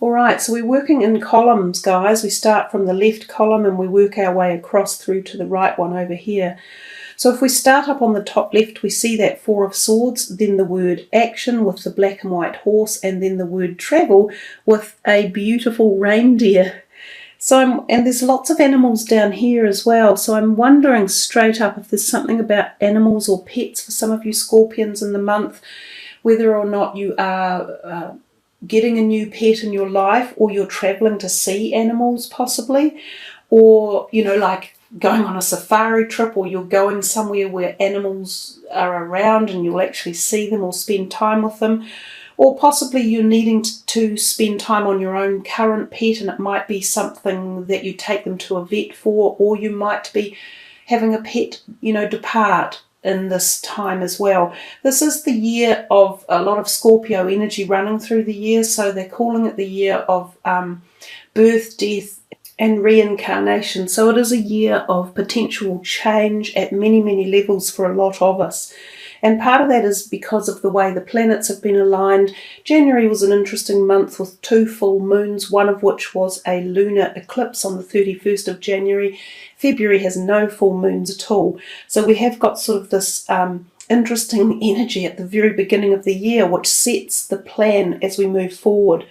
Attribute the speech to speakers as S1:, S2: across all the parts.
S1: Alright, so we're working in columns, guys. We start from the left column and we work our way across through to the right one over here. So if we start up on the top left, we see that Four of Swords, then the word action with the black and white horse, and then the word travel with a beautiful reindeer. And there's lots of animals down here as well. So I'm wondering straight up if there's something about animals or pets for some of you Scorpions in the month, whether or not you are getting a new pet in your life, or you're traveling to see animals possibly, or, you know, like going on a safari trip, or you're going somewhere where animals are around and you'll actually see them or spend time with them, or possibly you're needing to spend time on your own current pet, and it might be something that you take them to a vet for, or you might be having a pet, you know, depart in this time as well. This is the year of a lot of Scorpio energy running through the year, so they're calling it the year of birth, death and reincarnation. So it is a year of potential change at many, many levels for a lot of us. And part of that is because of the way the planets have been aligned. January was an interesting month with 2 full moons, one of which was a lunar eclipse on the 31st of January. February has no full moons at all. So we have got sort of this interesting energy at the very beginning of the year, which sets the plan as we move forward.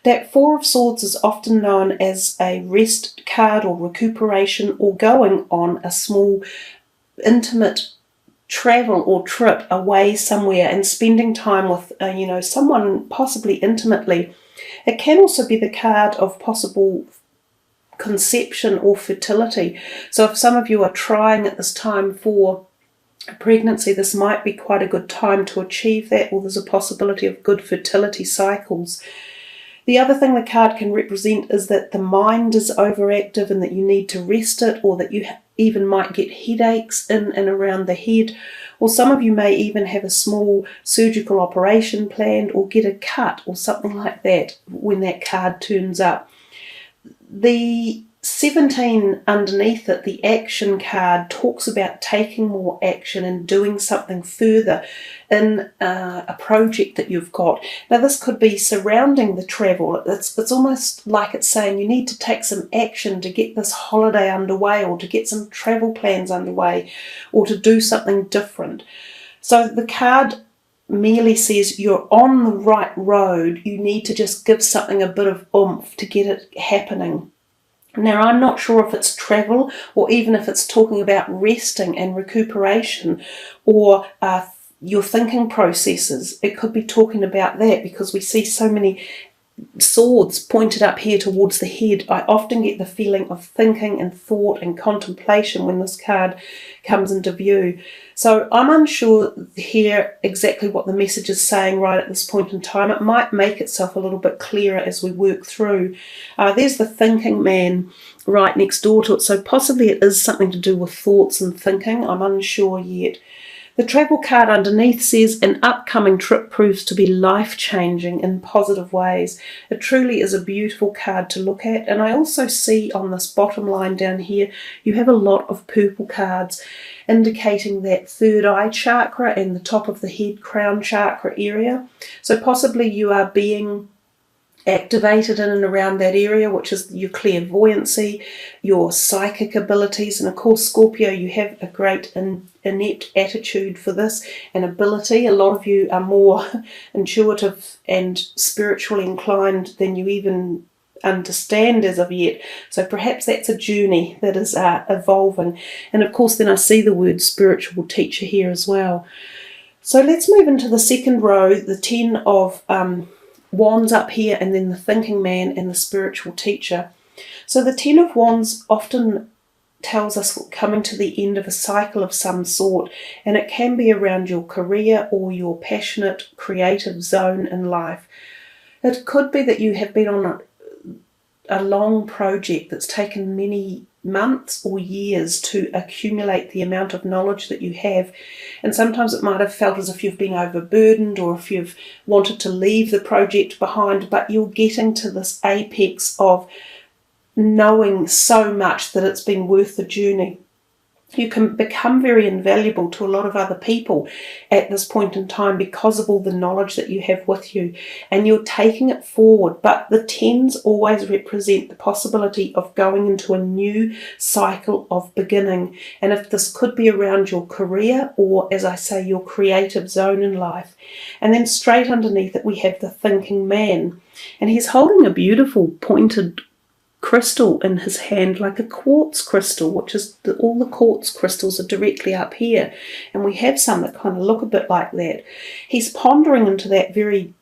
S1: That Four of Swords is often known as a rest card or recuperation, or going on a small, intimate travel or trip away somewhere and spending time with, you know, someone possibly intimately. It can also be the card of possible conception or fertility. So if some of you are trying at this time for pregnancy, this might be quite a good time to achieve that, or there's a possibility of good fertility cycles. The other thing the card can represent is that the mind is overactive and that you need to rest it, or that you even might get headaches in and around the head, or some of you may even have a small surgical operation planned, or get a cut or something like that when that card turns up. The 17 underneath it, the action card, talks about taking more action and doing something further in a project that you've got. Now this could be surrounding the travel. It's almost like it's saying you need to take some action to get this holiday underway, or to get some travel plans underway, or to do something different. So the card merely says you're on the right road. You need to just give something a bit of oomph to get it happening. Now, I'm not sure if it's travel, or even if it's talking about resting and recuperation, or your thinking processes. It could be talking about that, because we see so many swords pointed up here towards the head. I often get the feeling of thinking and thought and contemplation when this card comes into view. So I'm unsure here exactly what the message is saying right at this point in time. It might make itself a little bit clearer as we work through. There's the thinking man right next door to it, so possibly it is something to do with thoughts and thinking. I'm unsure yet. The travel card underneath says an upcoming trip proves to be life-changing in positive ways. It truly is a beautiful card to look at. And I also see on this bottom line down here, you have a lot of purple cards indicating that third eye chakra and the top of the head crown chakra area. So possibly you are being activated in and around that area, which is your clairvoyancy, your psychic abilities, and of course Scorpio, you have a great innate attitude for this and ability. A lot of you are more intuitive and spiritually inclined than you even understand as of yet, so perhaps that's a journey that is evolving. And of course then I see the word spiritual teacher here as well. So let's move into the second row, the 10 of Wands up here, and then the thinking man and the spiritual teacher. So the 10 of Wands often tells us we're coming to the end of a cycle of some sort, and it can be around your career or your passionate creative zone in life. It could be that you have been on a long project that's taken many months or years to accumulate the amount of knowledge that you have, and sometimes it might have felt as if you've been overburdened, or if you've wanted to leave the project behind, but you're getting to this apex of knowing so much that it's been worth the journey. You can become very invaluable to a lot of other people at this point in time because of all the knowledge that you have with you, and you're taking it forward. But the 10s always represent the possibility of going into a new cycle of beginning. And if this could be around your career or, as I say, your creative zone in life. And then straight underneath it, we have the thinking man. And he's holding a beautiful pointed crystal in his hand, like a quartz crystal, which is all the quartz crystals are directly up here, and we have some that kind of look a bit like that. He's pondering into that very,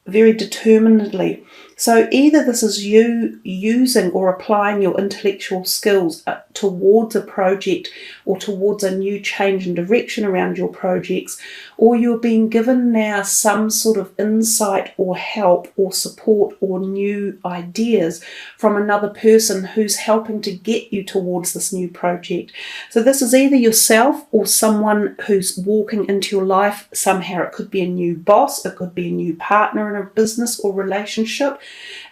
S1: very determinedly. So either this is you using or applying your intellectual skills towards a project or towards a new change in direction around your projects, or you're being given now some sort of insight or help or support or new ideas from another person who's helping to get you towards this new project. So this is either yourself or someone who's walking into your life somehow. It could be a new boss, it could be a new partner in a business or relationship,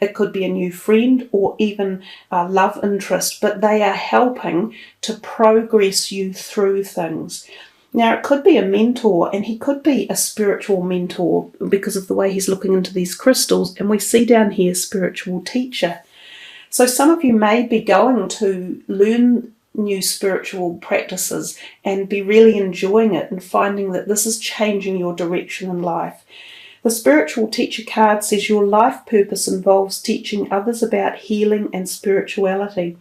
S1: it could be a new friend or even a love interest, but they are helping to progress you through things. Now, it could be a mentor, and he could be a spiritual mentor because of the way he's looking into these crystals, and we see down here spiritual teacher. So some of you may be going to learn new spiritual practices and be really enjoying it and finding that this is changing your direction in life. The spiritual teacher card says your life purpose involves teaching others about healing and spirituality.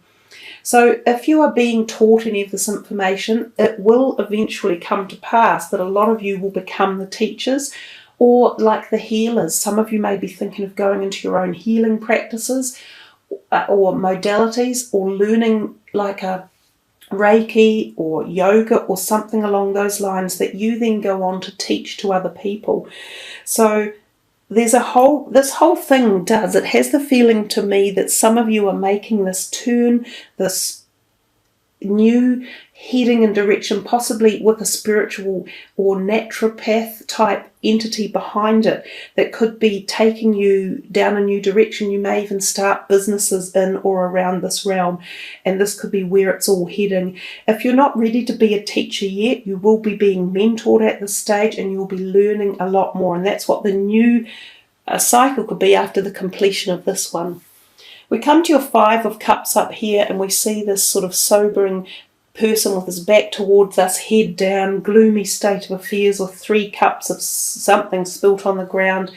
S1: So if you are being taught any of this information, it will eventually come to pass that a lot of you will become the teachers or like the healers. Some of you may be thinking of going into your own healing practices or modalities, or learning like a Reiki or yoga or something along those lines that you then go on to teach to other people. So this whole thing it has the feeling to me that some of you are making this turn, this new heading in direction, possibly with a spiritual or naturopath type entity behind it that could be taking you down a new direction. You may even start businesses in or around this realm, and this could be where it's all heading. If you're not ready to be a teacher yet, you will be being mentored at this stage, and you'll be learning a lot more, and that's what the new cycle could be after the completion of this one. We come to your 5 of Cups up here, and we see this sort of sobering person with his back towards us, head down, gloomy state of affairs, or 3 cups of something spilt on the ground.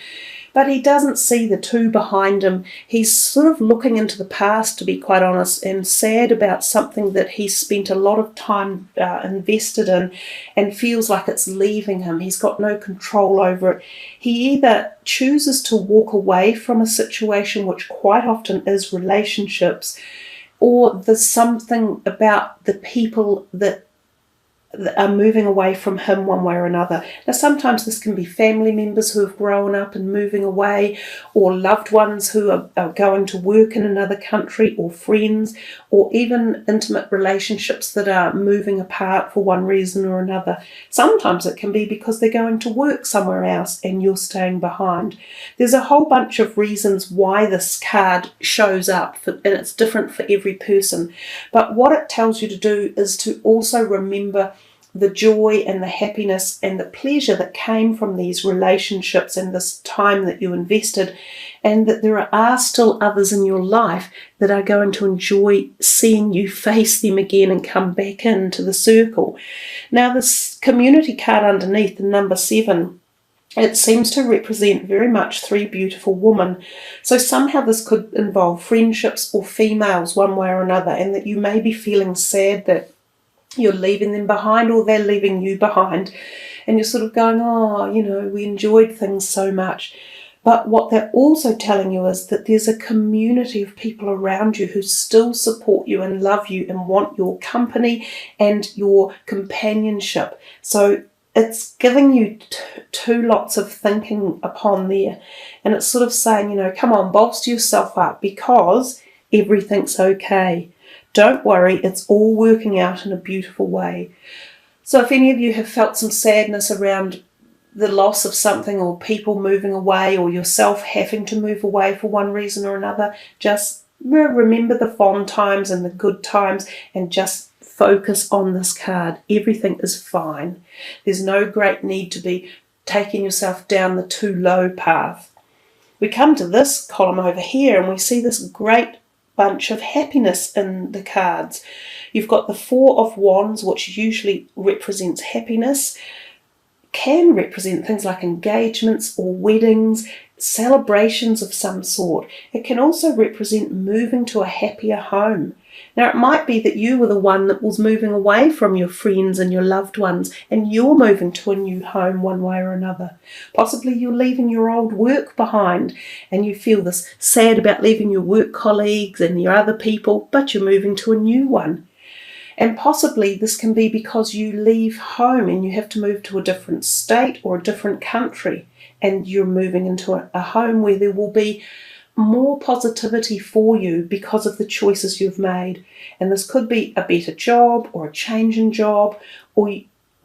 S1: But he doesn't see the 2 behind him. He's sort of looking into the past, to be quite honest, and sad about something that he's spent a lot of time invested in and feels like it's leaving him. He's got no control over it. He either chooses to walk away from a situation, which quite often is relationships, or there's something about the people that are moving away from him one way or another. Now, sometimes this can be family members who have grown up and moving away, or loved ones who are going to work in another country, or friends, or even intimate relationships that are moving apart for one reason or another. Sometimes it can be because they're going to work somewhere else and you're staying behind. There's a whole bunch of reasons why this card shows up, and it's different for every person. But what it tells you to do is to also remember the joy and the happiness and the pleasure that came from these relationships and this time that you invested, and that there are still others in your life that are going to enjoy seeing you face them again and come back into the circle. Now, this community card underneath, the number 7, it seems to represent very much 3 beautiful women. So somehow this could involve friendships or females one way or another, and that you may be feeling sad that you're leaving them behind, or they're leaving you behind, and you're sort of going, oh, we enjoyed things so much. But what they're also telling you is that there's a community of people around you who still support you and love you and want your company and your companionship. So it's giving you two lots of thinking upon there, and it's sort of saying, come on, bolster yourself up, because everything's okay. Don't worry, it's all working out in a beautiful way. So if any of you have felt some sadness around the loss of something, or people moving away, or yourself having to move away for one reason or another, just remember the fond times and the good times, and just focus on this card. Everything is fine. There's no great need to be taking yourself down the too low path. We come to this column over here and we see this great bunch of happiness in the cards. You've got the Four of Wands, which usually represents happiness, can represent things like engagements or weddings, celebrations of some sort. It can also represent moving to a happier home. Now, it might be that you were the one that was moving away from your friends and your loved ones, and you're moving to a new home one way or another. Possibly you're leaving your old work behind, and you feel this sad about leaving your work colleagues and your other people, but you're moving to a new one. And possibly this can be because you leave home and you have to move to a different state or a different country, and you're moving into a home where there will be more positivity for you because of the choices you've made. And this could be a better job or a change in job, or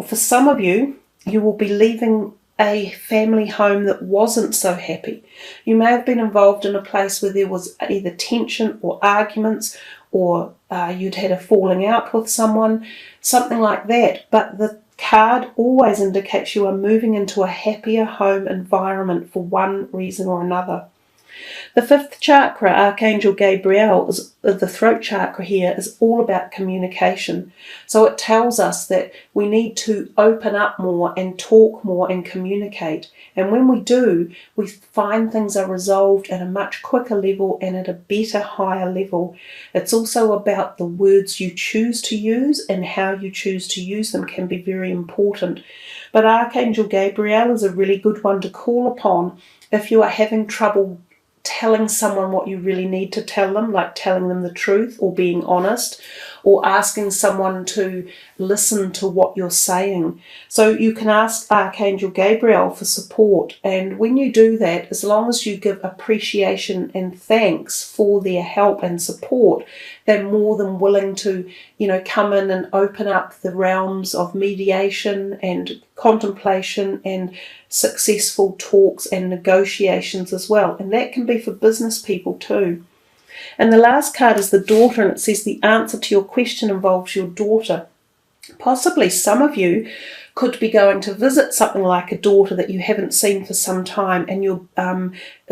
S1: for some of you, you will be leaving a family home that wasn't so happy. You may have been involved in a place where there was either tension or arguments, or you'd had a falling out with someone, something like that. But the card always indicates you are moving into a happier home environment for one reason or another. The fifth chakra, Archangel Gabriel, is the throat chakra here, is all about communication. So it tells us that we need to open up more and talk more and communicate. And when we do, we find things are resolved at a much quicker level and at a better, higher level. It's also about the words you choose to use, and how you choose to use them can be very important. But Archangel Gabriel is a really good one to call upon if you are having trouble telling someone what you really need to tell them, like telling them the truth or being honest, or asking someone to listen to what you're saying. So you can ask Archangel Gabriel for support, and when you do that, as long as you give appreciation and thanks for their help and support, they're more than willing to, come in and open up the realms of mediation and contemplation and successful talks and negotiations as well. And that can be for business people too. And the last card is the daughter, and it says the answer to your question involves your daughter. Possibly some of you could be going to visit something like a daughter that you haven't seen for some time, and you're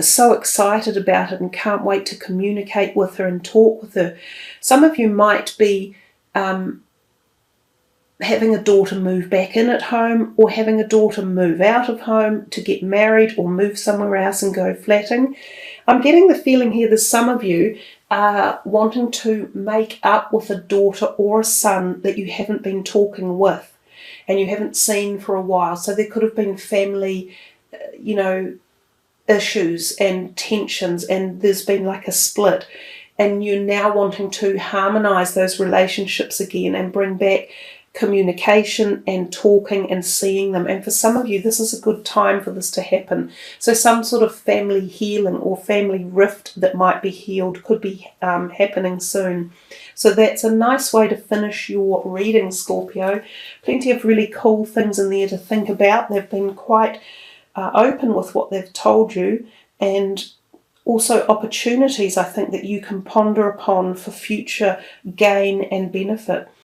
S1: so excited about it and can't wait to communicate with her and talk with her. Some of you might be having a daughter move back in at home, or having a daughter move out of home to get married or move somewhere else and go flatting. I'm getting the feeling here that some of you are wanting to make up with a daughter or a son that you haven't been talking with and you haven't seen for a while. So there could have been family, issues and tensions, and there's been like a split, and you're now wanting to harmonize those relationships again and bring back communication and talking and seeing them. And for some of you, this is a good time for this to happen. So some sort of family healing or family rift that might be healed could be happening soon. So that's a nice way to finish your reading, Scorpio. Plenty of really cool things in there to think about. They've been quite open with what they've told you, and also opportunities, I think, that you can ponder upon for future gain and benefit.